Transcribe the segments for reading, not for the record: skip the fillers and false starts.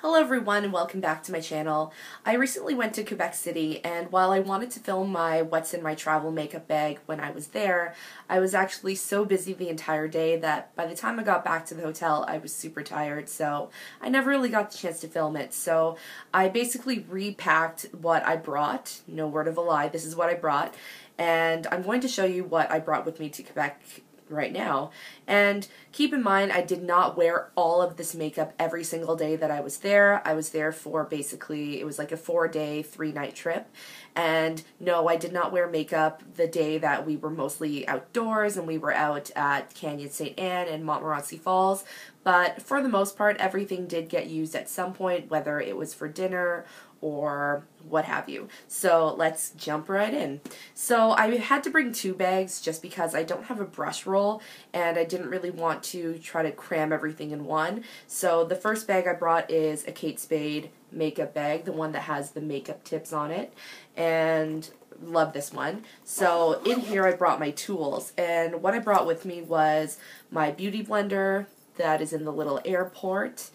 Hello everyone and welcome back to my channel. I recently went to Quebec City, and while I wanted to film my what's in my travel makeup bag when I was there, I was actually so busy the entire day that by the time I got back to the hotel I was super tired, so I never really got the chance to film it. So I basically repacked what I brought. No word of a lie, this is what I brought, and I'm going to show you what I brought with me to Quebec right now. And keep in mind, I did not wear all of this makeup every single day that I was there. I was there for basically, it was like a 4-day, 3-night trip. And no, I did not wear makeup the day that we were mostly outdoors and we were out at Canyon St. Anne and Montmorency Falls. But for the most part, everything did get used at some point, whether it was for dinner or what have you. So let's jump right in. So I had to bring 2 bags just because I don't have a brush roll and I didn't really want to try to cram everything in one. So the first bag I brought is a Kate Spade makeup bag, the one that has the makeup tips on it, and love this one. So in here I brought my tools, and what I brought with me was my beauty blender that is in the little airport,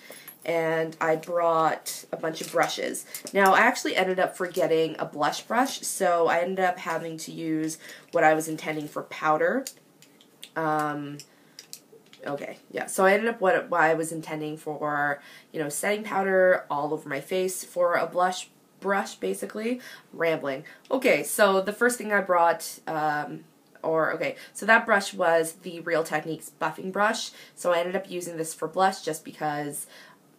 and I brought a bunch of brushes. Now, I actually ended up forgetting a blush brush, so I ended up having to use what I was intending for powder. Okay, yeah, so I ended up what I was intending for, setting powder all over my face for a blush brush, basically. Rambling. Okay, so the first thing I brought, so that brush was the Real Techniques buffing brush, so I ended up using this for blush just because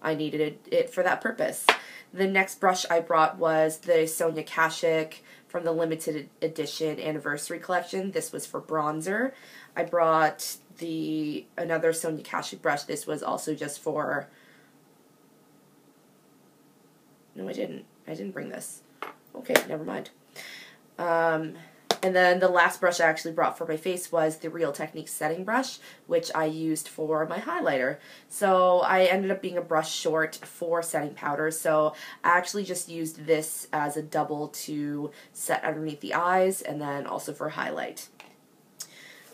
I needed it for that purpose. The next brush I brought was the Sonia Kashuk from the limited edition anniversary collection. This was for bronzer. I brought another Sonia Kashuk brush. This was also just for... No, I didn't bring this. Okay, never mind. And then the last brush I actually brought for my face was the Real Techniques setting brush, which I used for my highlighter. So I ended up being a brush short for setting powder, so I actually just used this as a double to set underneath the eyes and then also for highlight.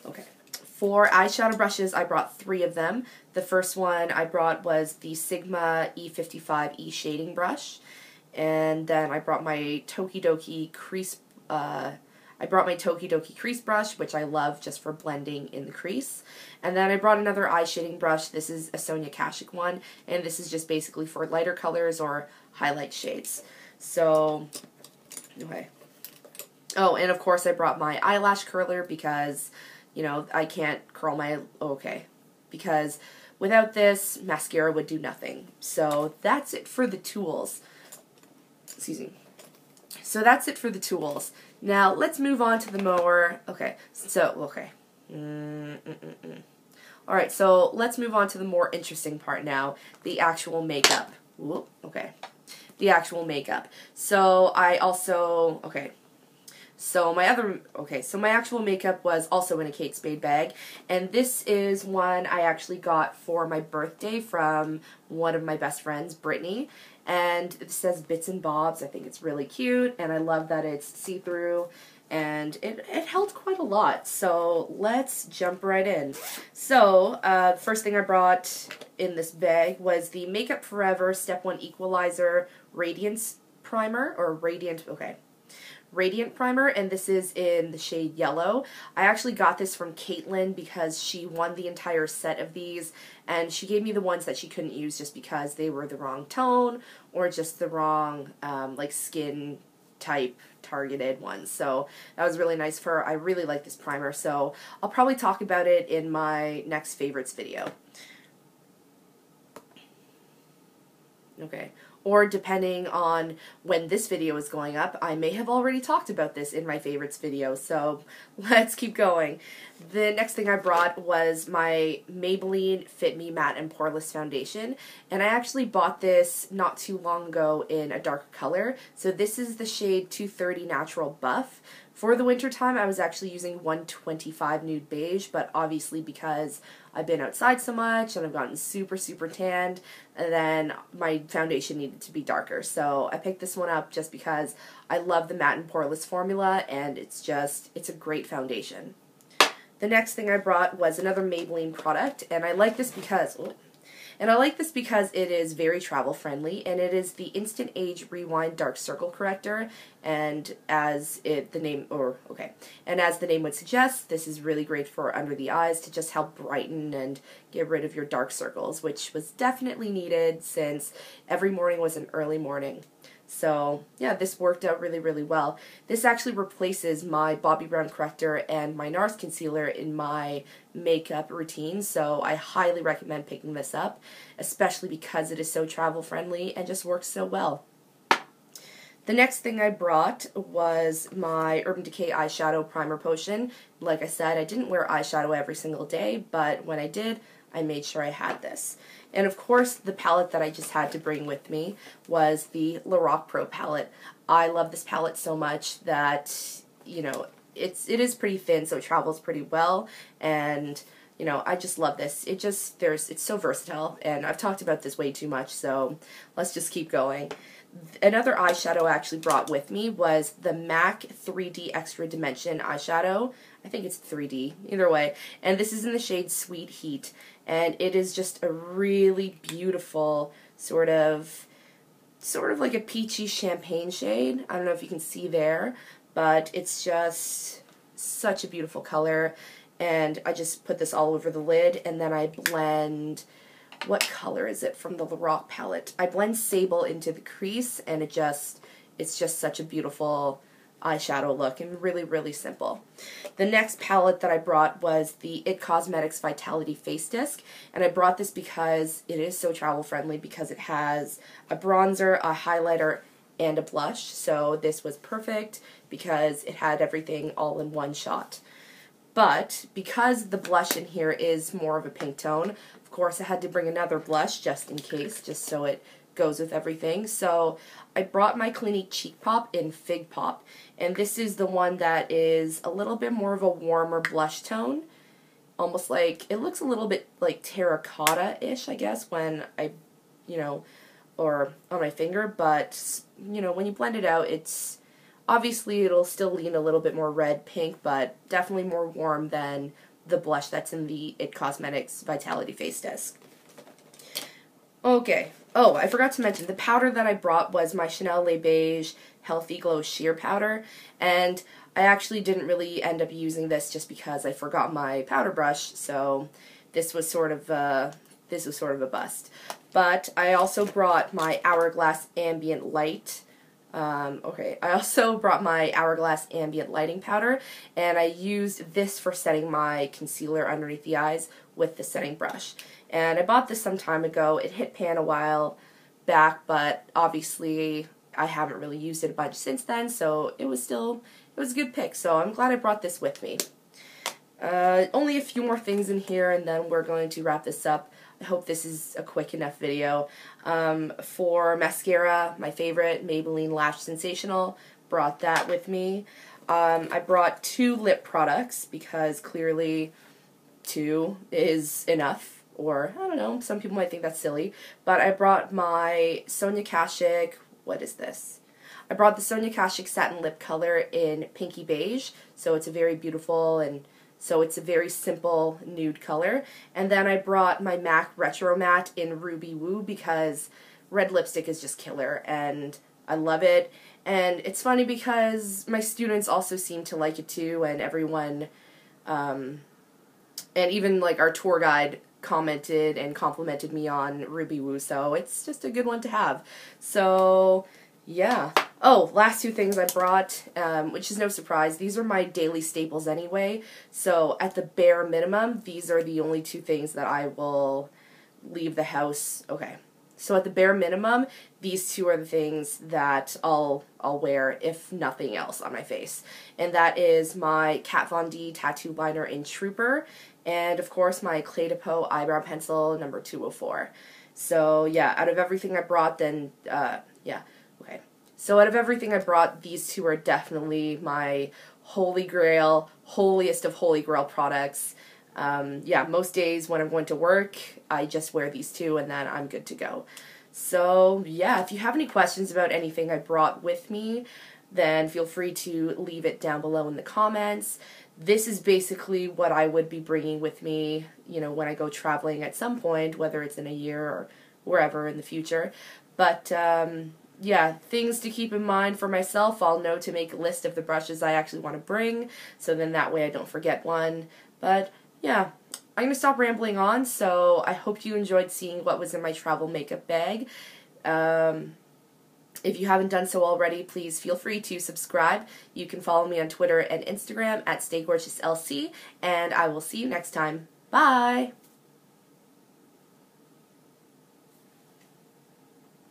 Okay. For eyeshadow brushes, I brought 3 of them. The first one I brought was the Sigma E55 E-Shading brush, and then I brought my Tokidoki crease crease brush, which I love just for blending in the crease. And then I brought another eye shading brush. This is a Sonia Kashuk one, and this is just basically for lighter colors or highlight shades. So, okay. Oh, and of course I brought my eyelash curler because, I can't curl my, because without this, mascara would do nothing. So that's it for the tools. Excuse me. So that's it for the tools. Now, let's move on to the Alright, so let's move on to the more interesting part now, the actual makeup. The actual makeup. So my actual makeup was also in a Kate Spade bag, and this is one I actually got for my birthday from one of my best friends, Brittany, and it says Bits and Bobs. I think it's really cute, and I love that it's see-through, and it held quite a lot, so let's jump right in. So, first thing I brought in this bag was the Makeup Forever Step 1 Equalizer Radiance Primer, or Radiant Primer, and this is in the shade Yellow. I actually got this from Caitlin because she won the entire set of these, and she gave me the ones that she couldn't use just because they were the wrong tone or just the wrong skin type targeted ones. So that was really nice for her. I really like this primer, so I'll probably talk about it in my next favorites video. Okay. Or depending on when this video is going up, I may have already talked about this in my favorites video, so let's keep going. The next thing I brought was my Maybelline Fit Me Matte and Poreless Foundation, and I actually bought this not too long ago in a darker color. So this is the shade 230 Natural Buff. For the winter time, I was actually using 125 Nude Beige, but obviously because I've been outside so much and I've gotten super, super tanned, and then my foundation needed to be darker. So I picked this one up just because I love the matte and poreless formula, and it's a great foundation. The next thing I brought was another Maybelline product, and I like this because, And I like this because it is very travel friendly, and it is the Instant Age Rewind Dark Circle Corrector, and as the name would suggest, this is really great for under the eyes to just help brighten and get rid of your dark circles, which was definitely needed since every morning was an early morning. So yeah, this worked out really, really well. This actually replaces my Bobbi Brown corrector and my NARS concealer in my makeup routine, so I highly recommend picking this up, especially because it is so travel friendly and just works so well. The next thing I brought was my Urban Decay eyeshadow primer potion. Like I said, I didn't wear eyeshadow every single day, but when I did, I made sure I had this. And of course, the palette that I just had to bring with me was the Lorac Pro palette. I love this palette so much that, you know, it is pretty thin, so it travels pretty well, and you know, I just love this. It's so versatile, and I've talked about this way too much, so let's just keep going. Another eyeshadow I actually brought with me was the MAC 3D Extra Dimension eyeshadow. I think it's 3D, either way. And this is in the shade Sweet Heat, and it is just a really beautiful sort of like a peachy champagne shade. I don't know if you can see there, but it's just such a beautiful color. And I just put this all over the lid, and then I blend, what color is it from the Lorac palette? I blend Sable into the crease, and it's just such a beautiful eyeshadow look, and really, really simple. The next palette that I brought was the IT Cosmetics Vitality Face Disc, and I brought this because it is so travel friendly, because it has a bronzer, a highlighter, and a blush, so this was perfect because it had everything all in one shot. But because the blush in here is more of a pink tone, of course I had to bring another blush just in case, just so it goes with everything. So I brought my Clinique Cheek Pop in Fig Pop, and this is the one that is a little bit more of a warmer blush tone, almost like, it looks a little bit like terracotta-ish, I guess, when or on my finger, but, you know, when you blend it out, obviously it'll still lean a little bit more red-pink, but definitely more warm than the blush that's in the IT Cosmetics Vitality Face Disc. Okay. Oh, I forgot to mention, the powder that I brought was my Chanel Les Beige Healthy Glow Sheer Powder, and I actually didn't really end up using this just because I forgot my powder brush, so this was sort of a bust. But I also brought my Hourglass Ambient Light. I also brought my Hourglass Ambient Lighting Powder, and I used this for setting my concealer underneath the eyes with the setting brush. And I bought this some time ago. It hit pan a while back, but obviously I haven't really used it a bunch since then, so it was a good pick, so I'm glad I brought this with me. Only a few more things in here, and then we're going to wrap this up. I hope this is a quick enough video. For mascara, my favorite, Maybelline Lash Sensational, brought that with me. I brought 2 lip products because clearly 2 is enough, or I don't know, some people might think that's silly, but I brought my Sonia Kashuk, what is this? I brought the Sonia Kashuk Satin Lip Color in Pinky Beige, so it's a very beautiful and so it's a very simple nude color. And then I brought my MAC Retro Matte in Ruby Woo because red lipstick is just killer and I love it. And it's funny because my students also seem to like it too, and everyone, and even like our tour guide commented and complimented me on Ruby Woo, so it's just a good one to have. So yeah. Oh, last 2 things I brought, which is no surprise. These are my daily staples anyway, so at the bare minimum, these are the only 2 things that I will leave the house. Okay, so at the bare minimum, these 2 are the things that I'll wear, if nothing else, on my face. And that is my Kat Von D Tattoo Liner in Trooper, and of course my Clé de Peau Eyebrow Pencil number 204. So yeah, out of everything I brought, then, yeah, okay. So out of everything I brought, these 2 are definitely my holy grail, holiest of holy grail products. Yeah, most days when I'm going to work, I just wear these 2 and then I'm good to go. So yeah, if you have any questions about anything I brought with me, then feel free to leave it down below in the comments. this is basically what I would be bringing with me, you know, when I go traveling at some point, whether it's in a year or wherever in the future. But, yeah, things to keep in mind for myself. I'll know to make a list of the brushes I actually want to bring, so then that way I don't forget one. But, yeah, I'm going to stop rambling on, so I hope you enjoyed seeing what was in my travel makeup bag. If you haven't done so already, please feel free to subscribe. You can follow me on Twitter and Instagram at StaygorgeousLC, and I will see you next time. Bye!